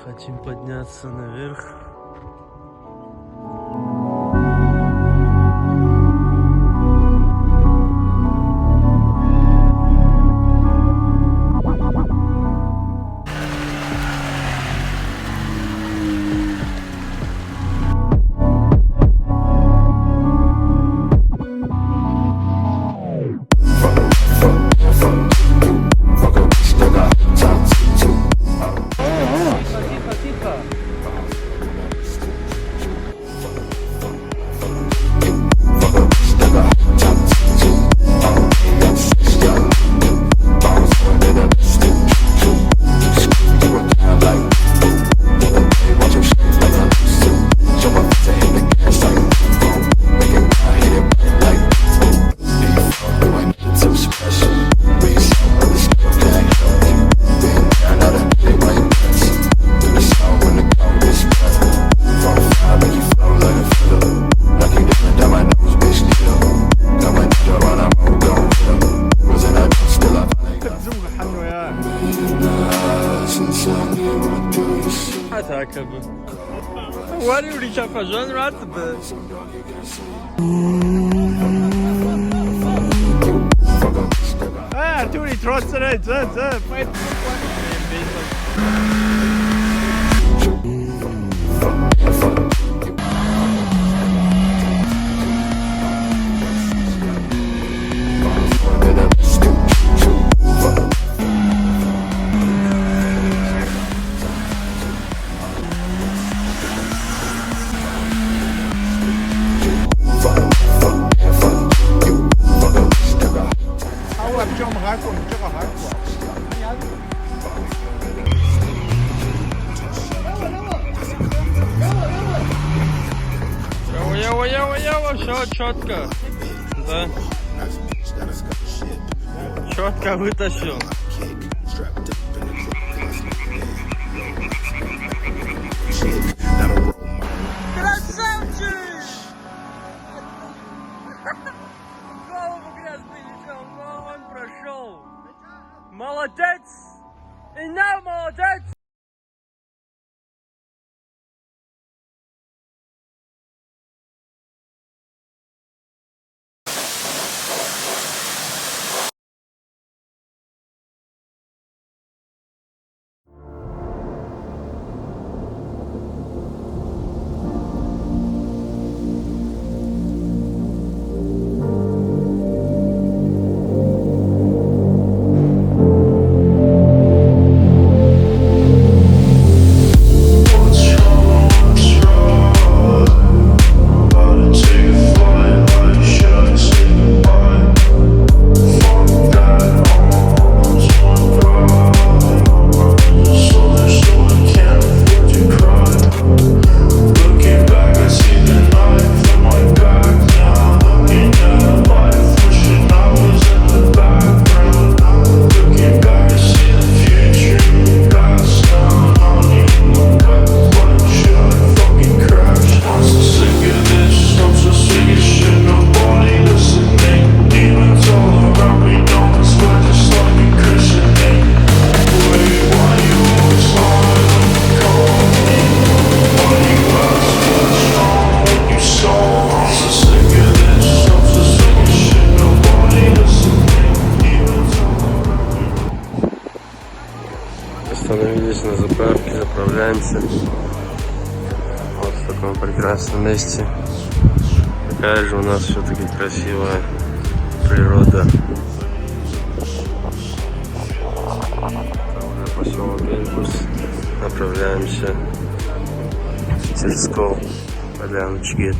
Хотим подняться наверх. ولی ریچا فاجان رد به Arturi trots det så fight Четко, да, четко вытащил. Красавчик! Голову грязный летел, но он прошел. Молодец! И на молодец! Остановились на заправке, заправляемся. Вот в таком прекрасном месте. Какая же у нас все-таки красивая природа. Поселок Импульс. Направляемся в Терсков, Поляночгет.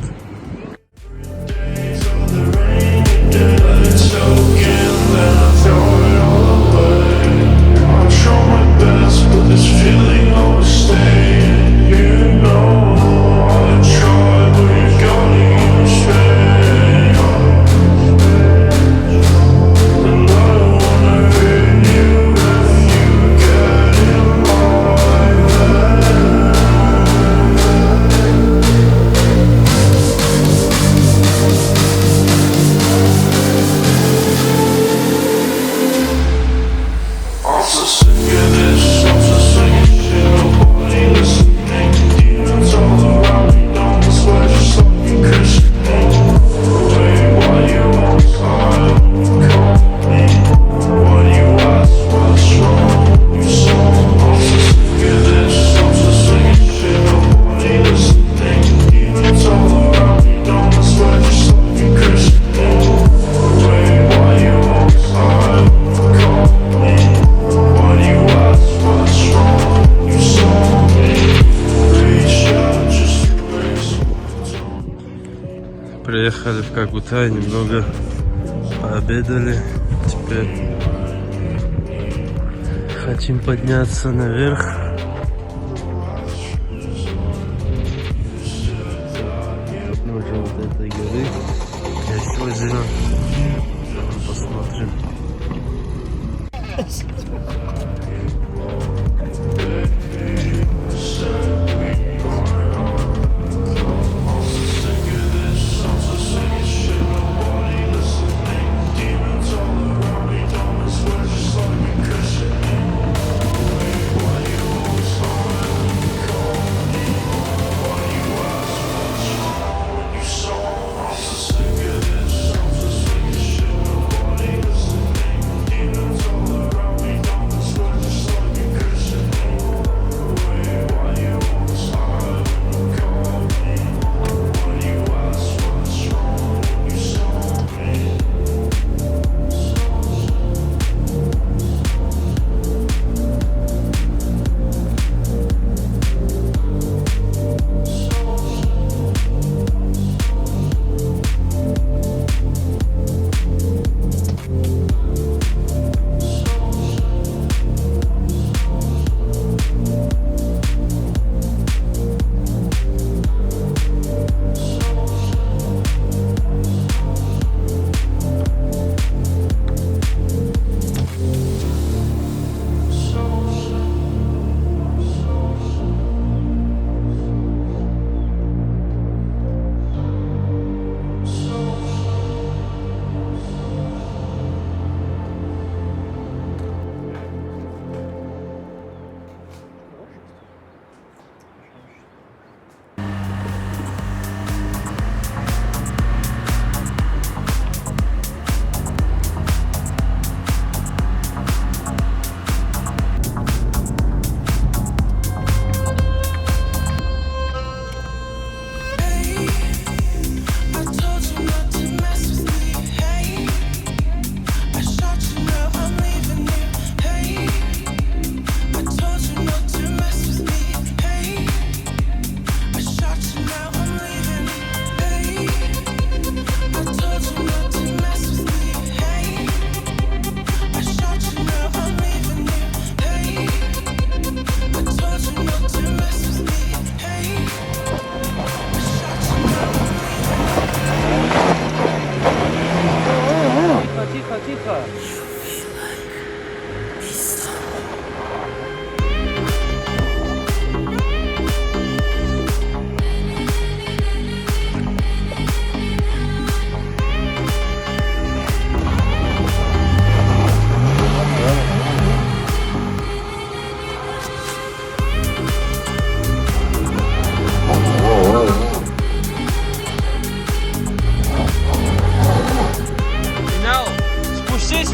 I'm so sick of this, I'm so sick of shit. заехали в Кагутай, немного пообедали. Теперь хотим подняться наверх. Подножие вот этой горы. Есть озеро. Посмотрим.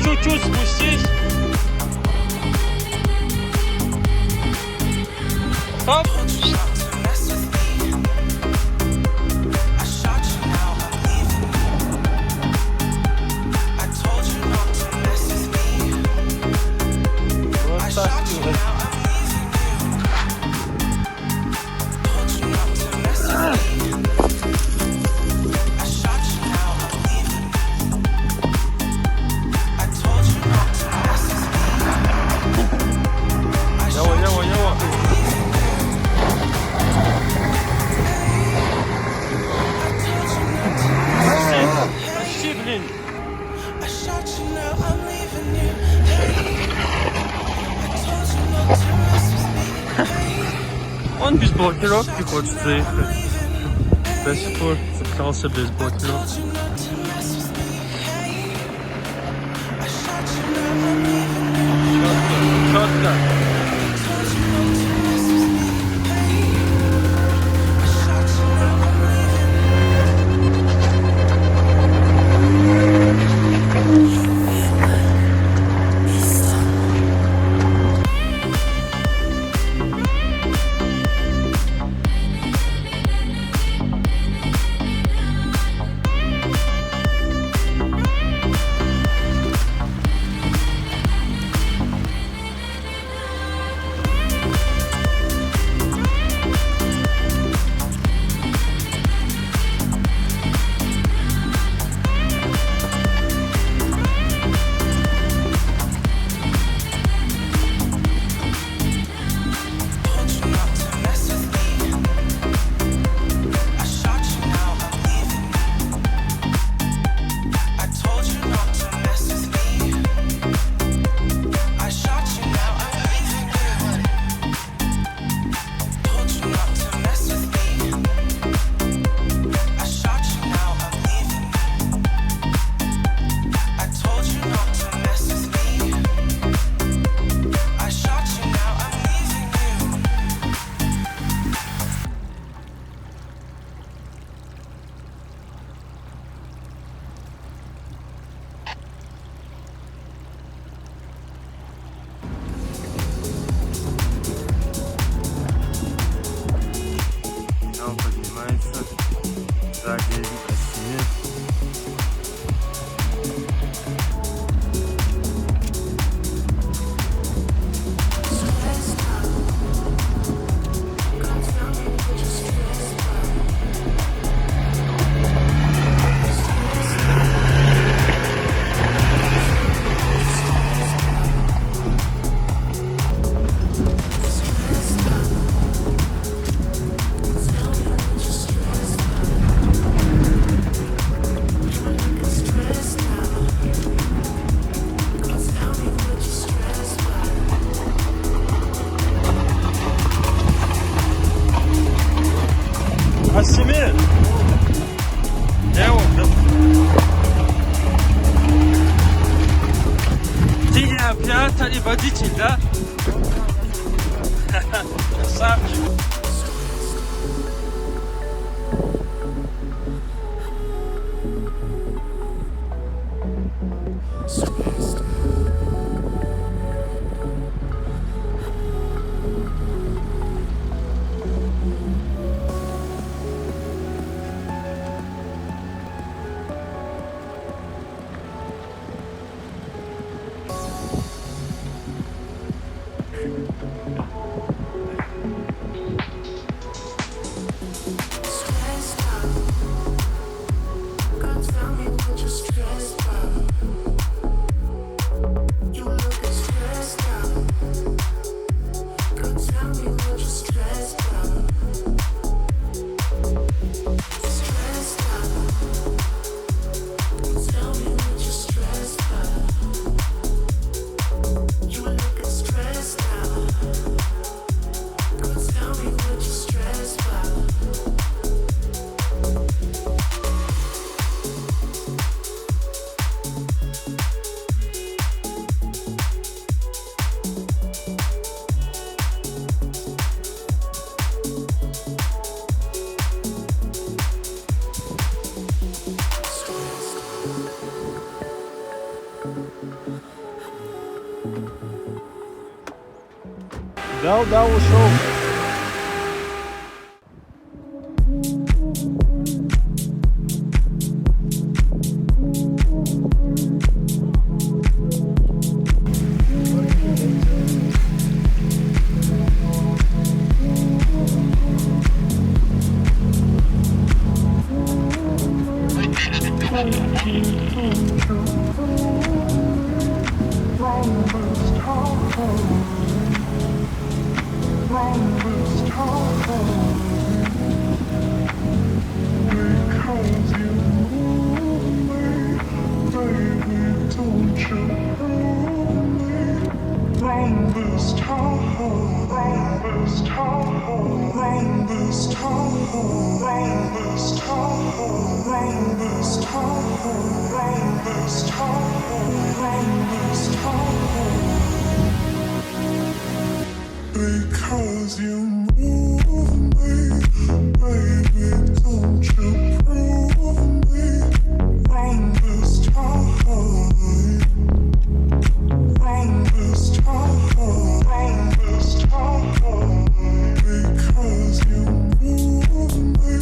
Чуть-чуть спустись. Хоп. Вот так. Он без блокировки хочет заехать. До сих пор цеплялся без блокировки. Четко. Задняя вид снимет. Асимир! Ты не оператор и водитель, да? Красавчик! Да, ушел. Because you move me, baby, don't you prove me from this time, from this time, from this time. Because you move me,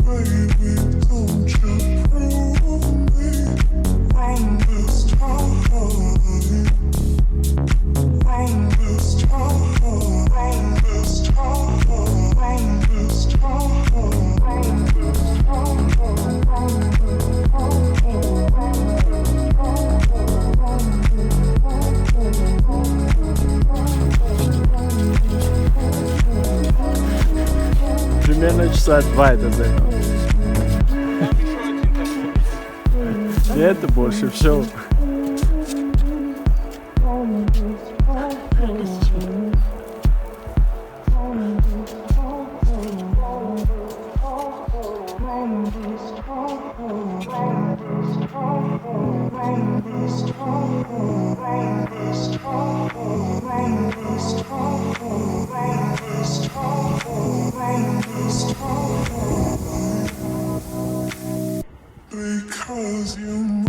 baby, don't you prove me from this time, from this time. Примерно часа 2 это заехал. И это больше все. Because you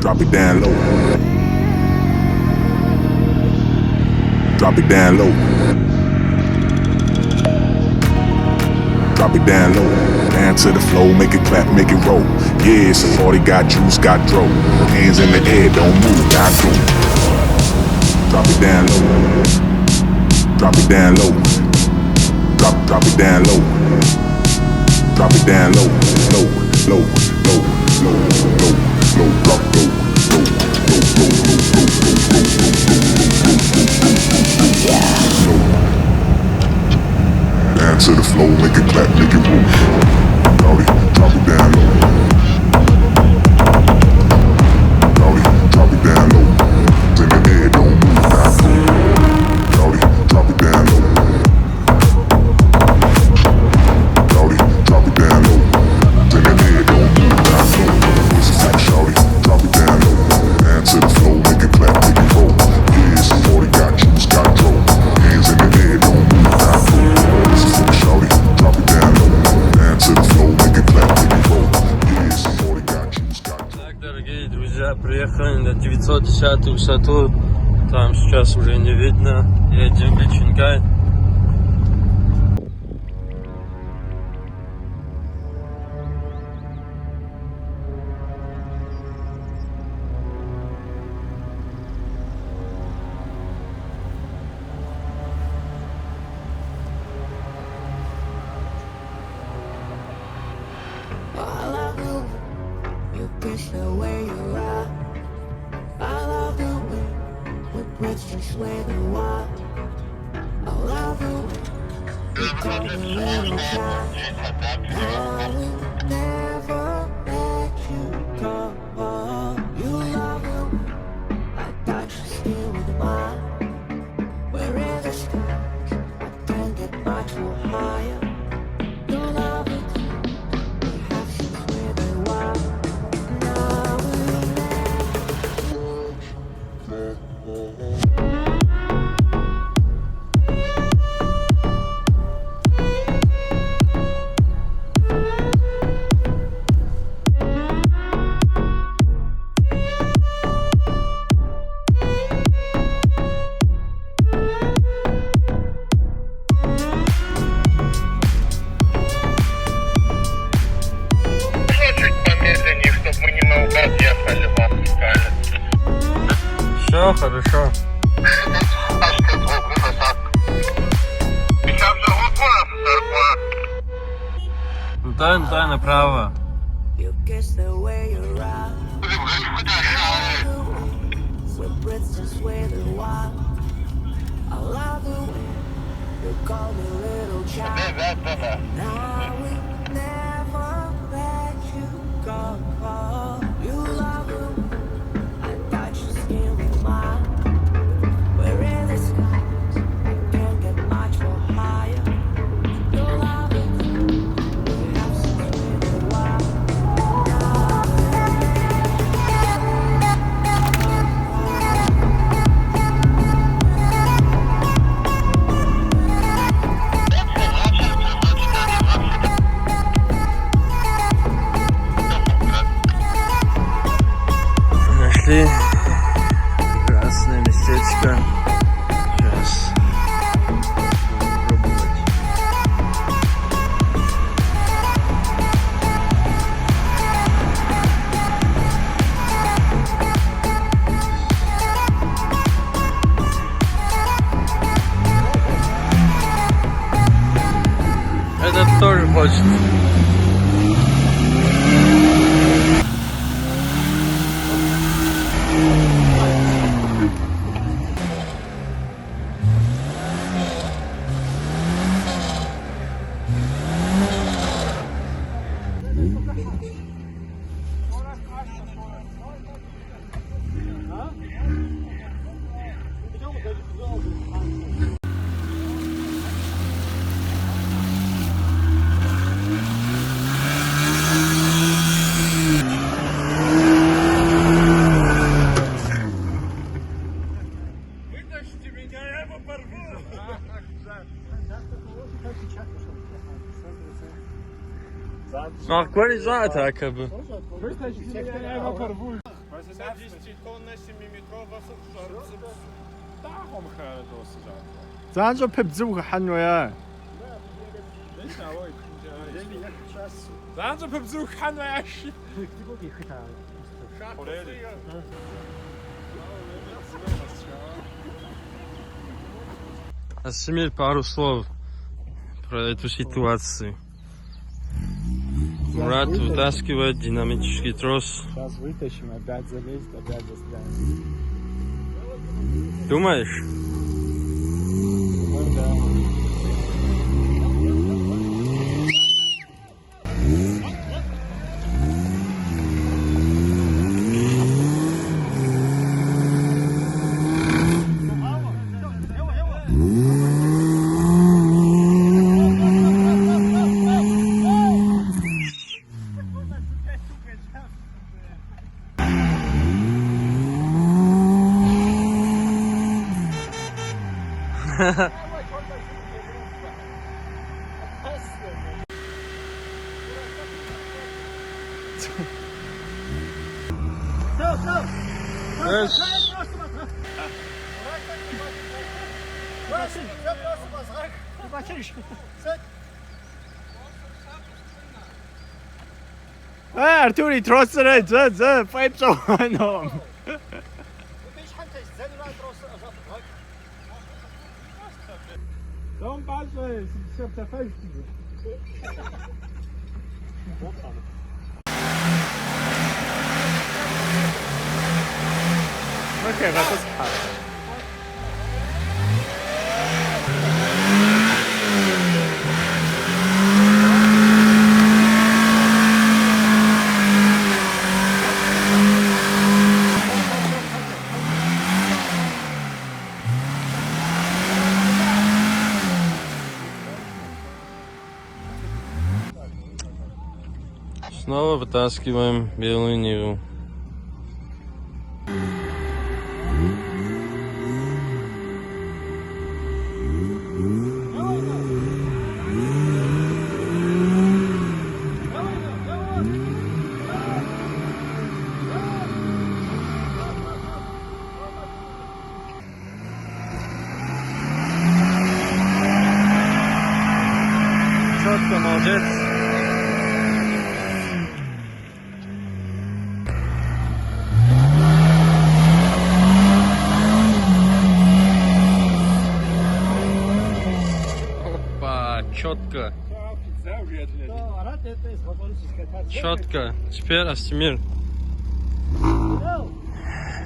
Drop it down low. Drop it down low. Drop it down low. Down to the floor, make it clap, make it roll. Yeah, it's a party, got juice, got dro. Hands in the air, don't move, got go. Drop it down low. Drop it down low. Drop it down low. Drop it down low, low, low, low, low, low, low, drop low, low, low, low, low, low. Down to the floor, make it clap, make it roll. Rowdy, drop it down low. Rowdy, drop it down low. In the air, don't move, not go. Rowdy, drop it down low. Rowdy, drop it down low. In the air, don't move, not go. It's a flex, shawty, drop it down low. Down to the floor, make it clap, make it roll. Yeah, it's a 40, got juice, got dro. Hands in the air, don't move, not go. It's a flex, shawty, drop it down low. Down to the floor, make it clap, make it roll. Yeah, it's a 40, got juice, got dro. Так, дорогие друзья, приехали на 910 высоту. Там сейчас уже не видно. Едем в Личингай. I love you, you kiss the way you are. I love you with breath just where you are. I love you, you call me little child. I will never let you go. You love you, I touch your skin with mine. We're in the skies, I can't get much more higher. You love it. Все хорошо. Дай направо. You kiss the way you rock. With breath just where you are. I love you when you call me little child. Now we never let you go. You love you. I touch your skin with mine. We're in the skies. I can't get much more higher. You love it. We have since we were wild. Нашли красное местечко. Сейчас будем пробовать. Этот тоже хочет. Mach gar nicht so Attacke. Čekaj, ja ga porvuj. 10-тонна 7-метрова Daarom gaat het door te زن جو ببزوغ حنويا Zijn ze op bezoek gaan wij als Асимир, пару слов про эту ситуацию. Мурат вытаскивает динамический трос. Сейчас вытащим, опять залезть, опять застрянем. Думаешь? Ну да. ارتوری تروسره زه فایب شوانم Dan pas we, ze op de 15. اوكي غتصحى Снова вытаскиваем белую Ниву. Четко, молодец. Четко. Четко. Теперь Астемир.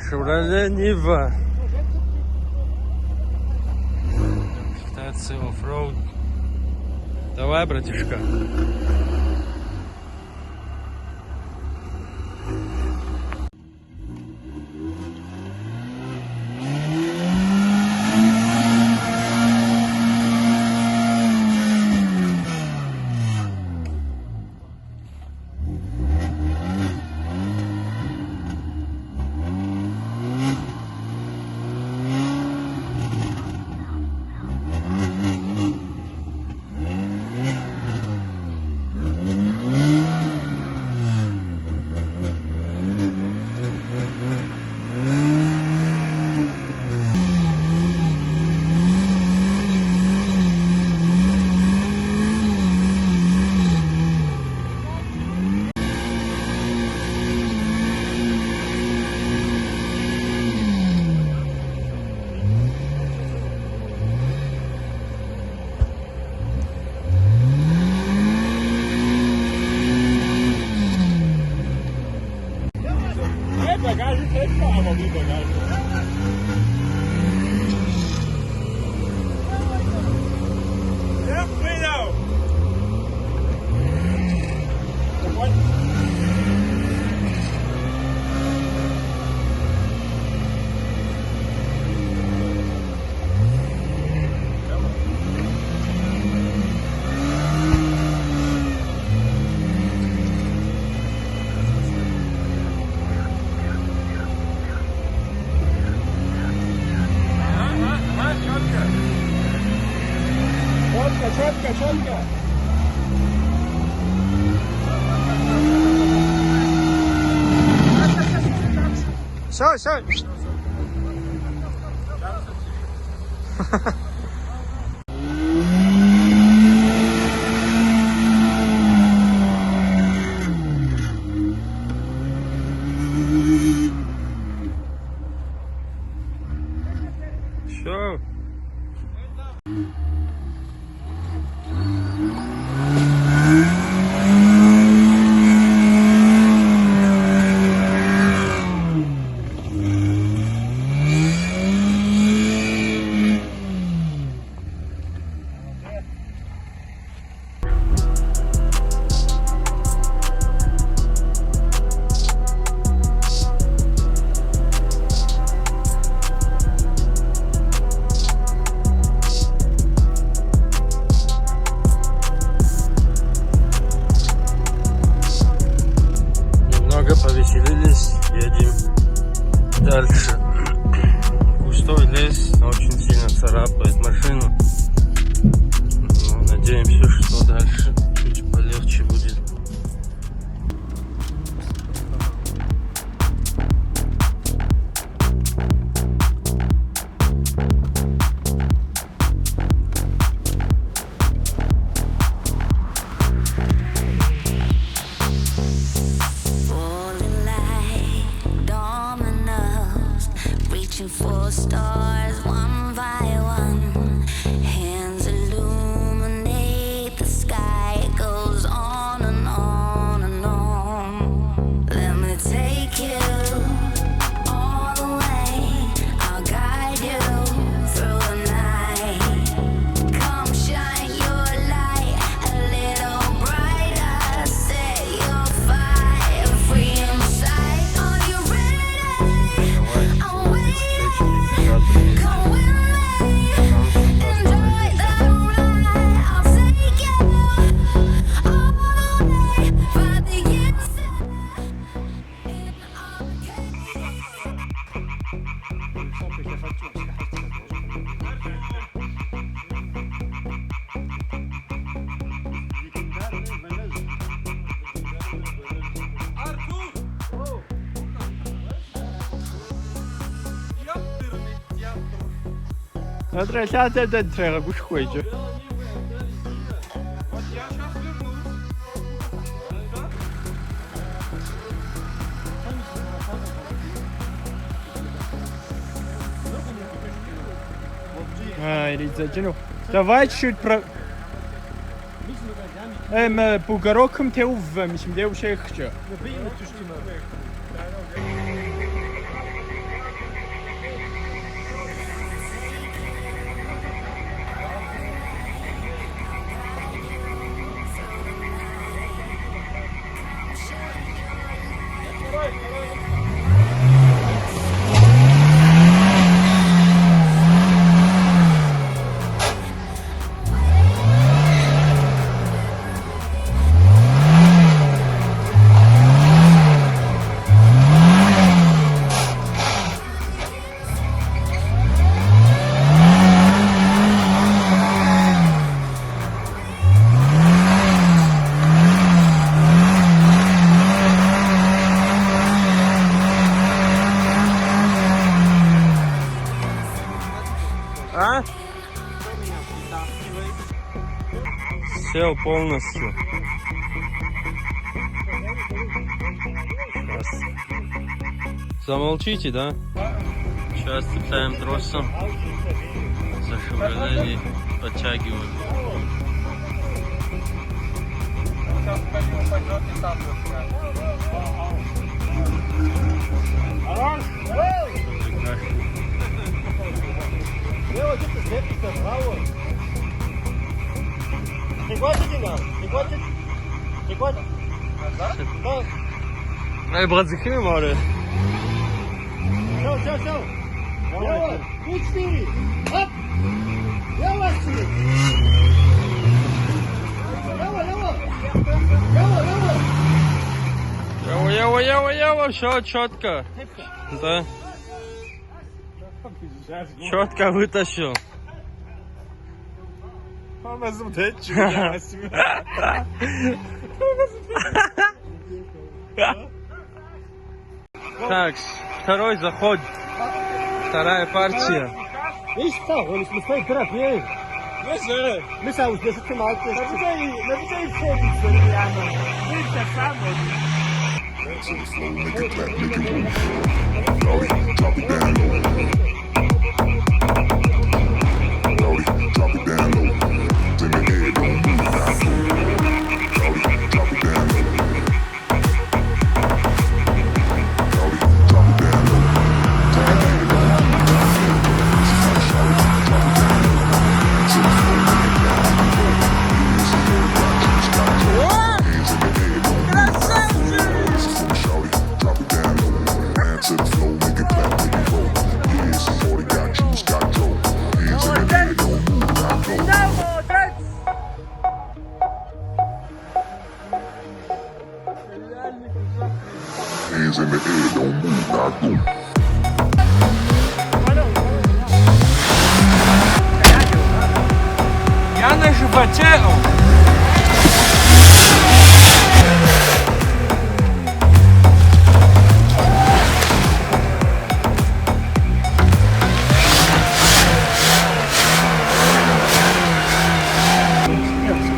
Шевроле Нива. Кататься оффроуд. Давай, братишка. Bagage kriegt man aber wie Bagage. Ja, genau. Четко. Все. Все. Немного повеселились, едем дальше. Густой лес, очень сильно царапает машину. Но надеемся, что дальше чуть полегче будет. Falling like dominoes, reaching for stars one by one. Hands illuminate the sky. It goes on and on and on. Let me take you all the way. I'll guide you through the night. Come shine your light a little brighter. Set your fire free inside. Are you ready? I'm waiting. Come with me. Enjoy the ride. I'll take you all the way. By the inside. In our case. Смотри, сейчас этот треба гушкойче. Ридзачину. Давай чуть про... бугороком те уввемишим, де уже ихче. А? Сел полностью. Сейчас. Замолчите, да? Сейчас цепляем тросом за «Шевроле» и подтягиваем. Ey, brad sich hin, Mare. Ява, все четко. Да. Четко вытащил. Так, второй заход. Вторая партия. Видишь, что? Он стоит трап, видишь? Мы сам уже что мало. Навитай фокус, реально. Видишь, так само. To the flow, make it clap, make it roll. Shorty, drop it down low. Shorty, drop it down low. In the head, don't move, now go. Shorty, drop it down low. Shorty, drop it down low. In the head, don't move, now go. Shorty, drop it down low. To the flow, make it clap, make it roll. Yes, you know the rock, you got to. Hands in the head, don't move, now go. Shorty, drop it down low. Hand to the flow, make it clap, make it roll. Yeah, somebody got juice, got dough. Hands in the air, don't move, now go. Hands in the air, don't move, now go. Я на животе.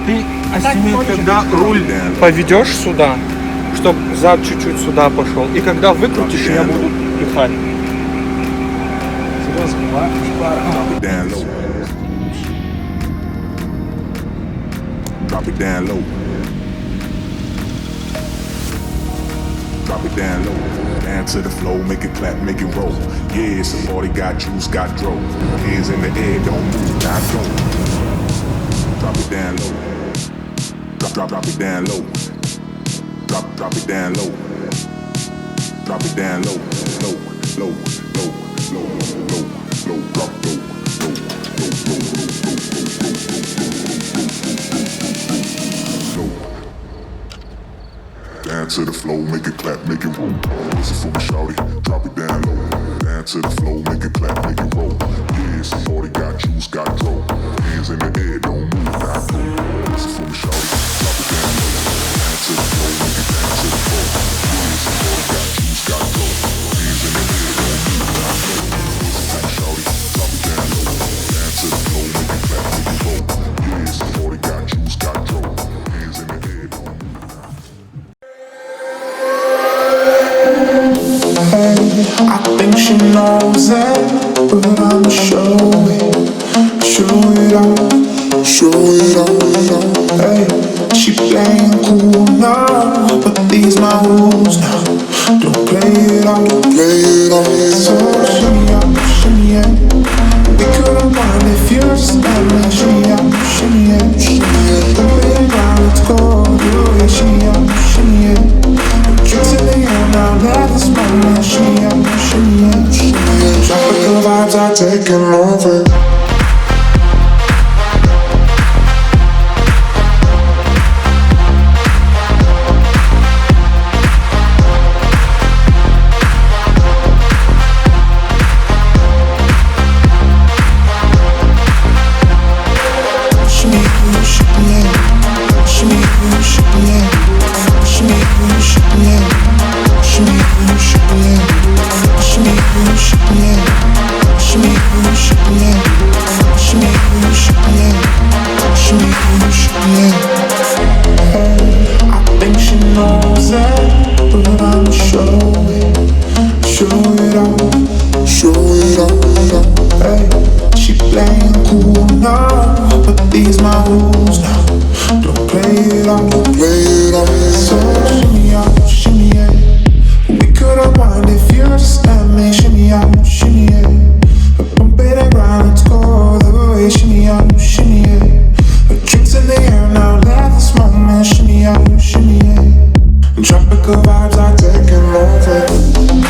Ты, Асимир, когда руль поведешь сюда, чтобы зад чуть-чуть сюда пошел, и когда выкрутишь, я буду пихать. Drop it down low. Drop it down low. Down to the flow, make it clap, make it roll. Yeah, somebody got juice, got dough. Hands in the air, don't move, now go. Drop it down low. Drop it down low. Drop it down low. Drop it down low. Low, low, low, low, low, low, drop low, low, low, low, low, low, low. Down to the flow, make it clap, make it roll. Listen for me, shawty, drop it down low. Down to the flow, make it clap, make it roll. Yeah, somebody got juice, got dough. Hands in the air, don't move, now go. Listen for me, shawty, drop it down low. Down to the flow, make it down to the floor. Yeah, somebody got juice, got dough. Hands in the air, don't move, now go. Listen for me, shawty, drop it down low. Down to the flow, make it clap, make it roll. Yeah, somebody got juice, got dough. Hands in the air, don't move. I think she knows it, but I'ma show it out, show it out. Hey, she playing cool now, but these my rules now. Don't play it out, play it out. So shimmy out, shimmy yeah. We could've won if you stand me. Shimmy out, shimmy yeah, shimmy yeah. Don't play around, let's go, do it. Shimmy out, shimmy yeah. Drinks in the air now, let this moment. Shimmy out, shimmy yeah, shimmy yeah. Tropical vibes are taking over.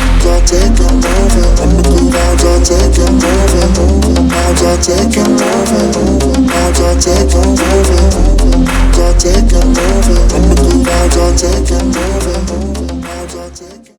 Tropical vibes are taking over. Are taking over. Tropical vibes are taking over. Vibes are taking over. Vibes are taking over. Vibes are taking over. Tropical vibes are taking over.